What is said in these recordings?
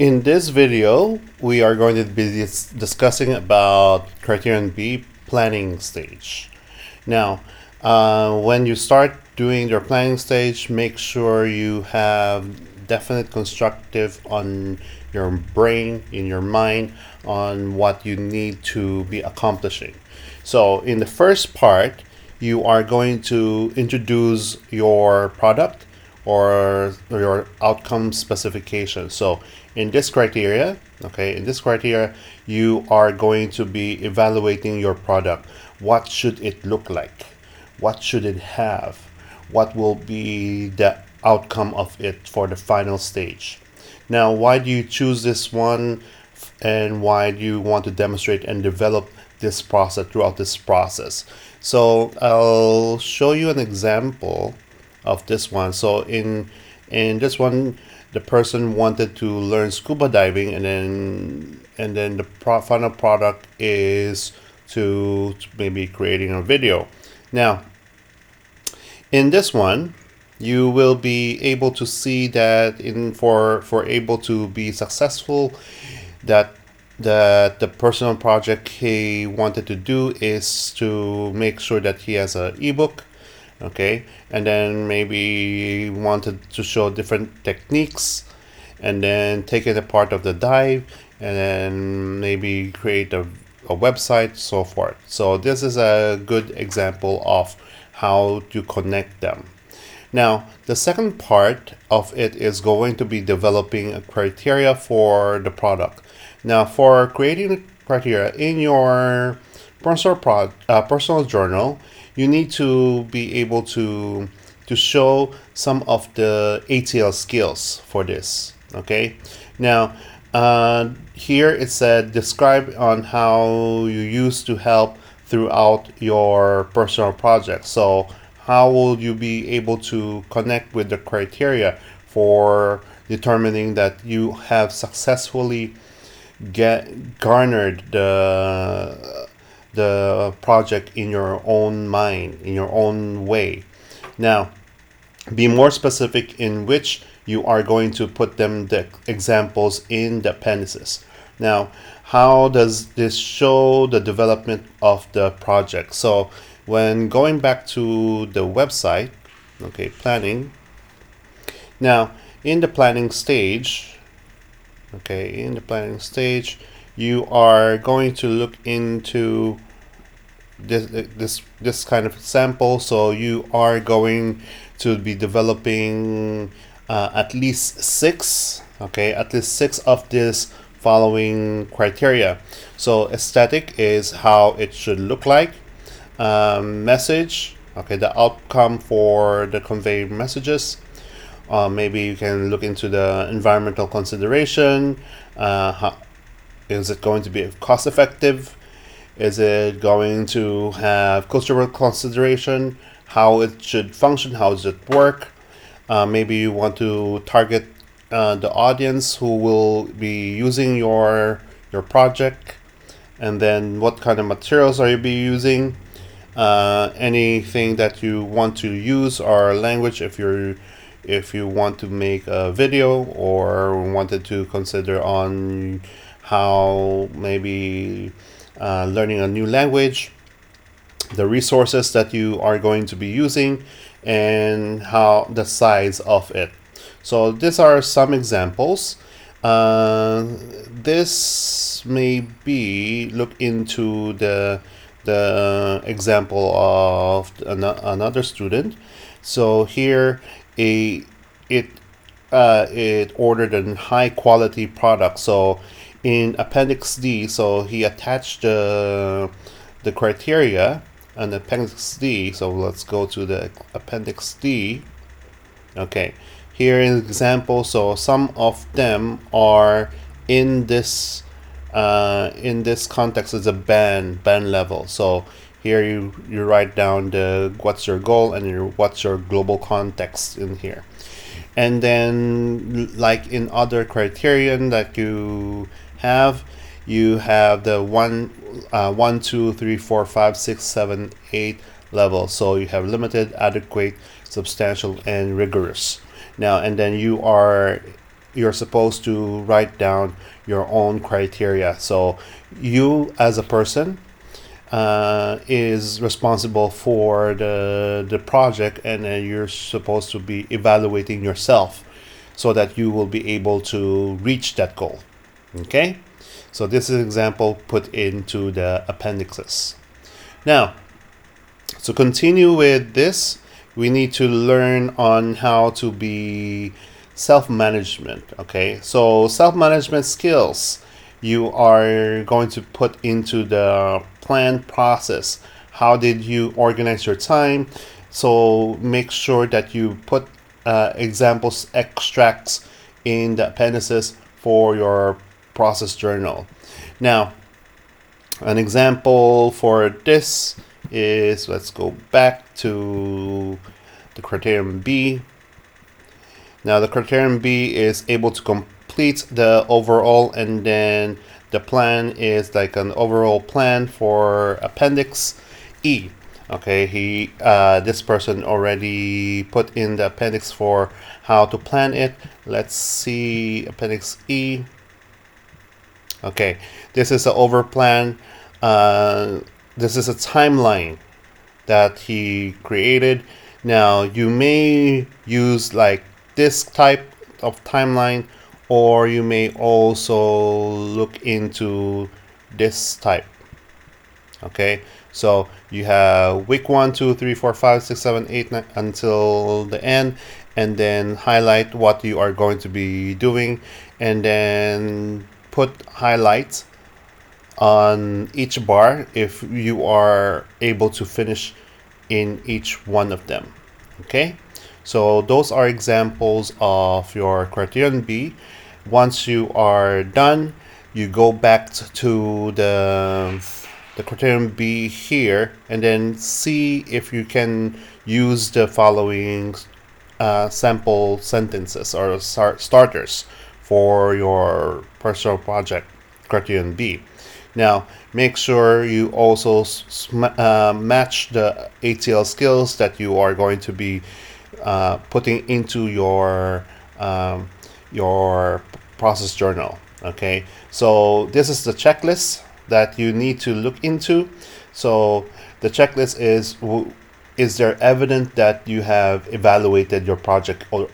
In this video, we are going to be discussing about Criterion B planning stage. Now, when you start doing your planning stage, make sure you have definite constructive on your brain, in your mind, on what you need to be accomplishing. So in the first part, you are going to introduce your product or your outcome specification. So in this criteria, you are going to be evaluating your product. What should it look like? What should it have? What will be the outcome of it for the final stage? Now, why do you choose this one, and why do you want to demonstrate and develop this process throughout this process? So I'll show you an example of this one. So in this one, the person wanted to learn scuba diving, and then the final product is to maybe creating a video. Now, in this one, you will be able to see that for able to be successful, that the personal project he wanted to do is to make sure that he has an ebook, okay, and then maybe wanted to show different techniques, and then take it apart of the dive, and then maybe create a website, so forth. So this is a good example of how to connect them. Now, the second part of it is going to be developing a criteria for the product. Now, for creating criteria in your personal journal, you need to be able to show some of the ATL skills for this. Okay. Now, here it said describe on how you used to help throughout your personal project. So how will you be able to connect with the criteria for determining that you have successfully garnered the project in your own mind, in your own way? Now, be more specific in which you are going to put them, the examples in the appendices. Now, how does this show the development of the project? So when going back to the website, okay, planning. Now, in the planning stage, you are going to look into this kind of sample. So you are going to be developing at least six of this following criteria. So aesthetic is how it should look like. Message, okay, the outcome for the convey messages. Maybe you can look into the environmental consideration. Is it going to be cost effective? Is it going to have cultural consideration? How it should function? How does it work? Maybe you want to target the audience who will be using your project, and then what kind of materials are you be using? Anything that you want to use, or language if you want to make a video, or wanted to consider on how maybe learning a new language, the resources that you are going to be using, and how the size of it. So these are some examples. This may be look into the example of another student. So here it ordered a high quality product. So in appendix D, so he attached the criteria and appendix D. So let's go to the appendix D. Okay, here in example, so some of them are in this context as a band level. So here you write down the what's your goal and what's your global context in here. And then, like in other criterion that you have the 1, 2, 3, 4, 5, 6, 7, 8 levels. So you have limited, adequate, substantial, and rigorous. Now, and then you are you're supposed to write down your own criteria. So you as a person is responsible for the project, and then you're supposed to be evaluating yourself so that you will be able to reach that goal. Okay, so this is an example put into the appendices. Now, to continue with this, we need to learn on how to be self-management. Okay, so self-management skills you are going to put into the plan process. How did you organize your time? So make sure that you put examples, extracts in the appendices for your process journal. Now, an example for this is, let's go back to the Criterion B. Now the Criterion B is able to complete the overall, and then the plan is like an overall plan for Appendix E. Okay, this person already put in the appendix for how to plan it. Let's see Appendix E. Okay, this is an over plan. This is a timeline that he created. Now you may use like this type of timeline, or you may also look into this type. Okay, so you have week 1, 2, 3, 4, 5, 6, 7, 8, 9 until the end, and then highlight what you are going to be doing, and then put highlights on each bar if you are able to finish in each one of them. Okay, so those are examples of your Criterion B. Once you are done, you go back to the Criterion B here, and then see if you can use the following sample sentences or starters for your personal project Criterion B. Now, make sure you also match the ATL skills that you are going to be putting into your process journal. Okay, so this is the checklist that you need to look into. So the checklist is there evident that you have evaluated your project or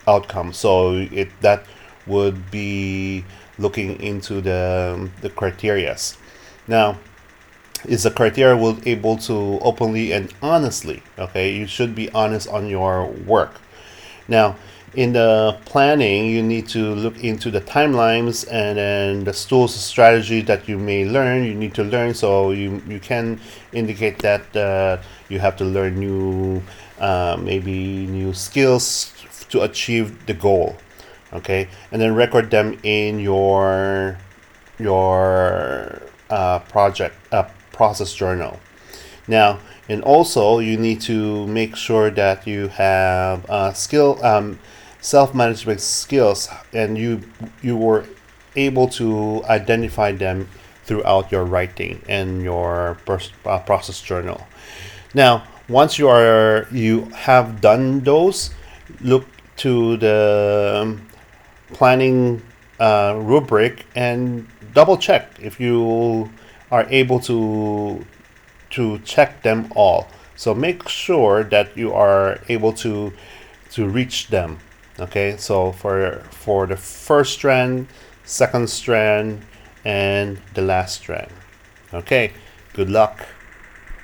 outcome? So that would be looking into the criterias. Now, is the criteria will able to openly and honestly? Okay, you should be honest on your work. Now, in the planning, you need to look into the timelines and then the tools strategy that you may learn. You need to learn, so you can indicate that you have to learn new maybe new skills to achieve the goal. Okay, and then record them in your project process journal. Now, and also you need to make sure that you have self-management skills, and you were able to identify them throughout your writing and your process journal. Now, once you have done those, look to the planning rubric and double check if you are able to check them all. So make sure that you are able to reach them. Okay, so for the first strand, second strand, and the last strand. Okay, good luck.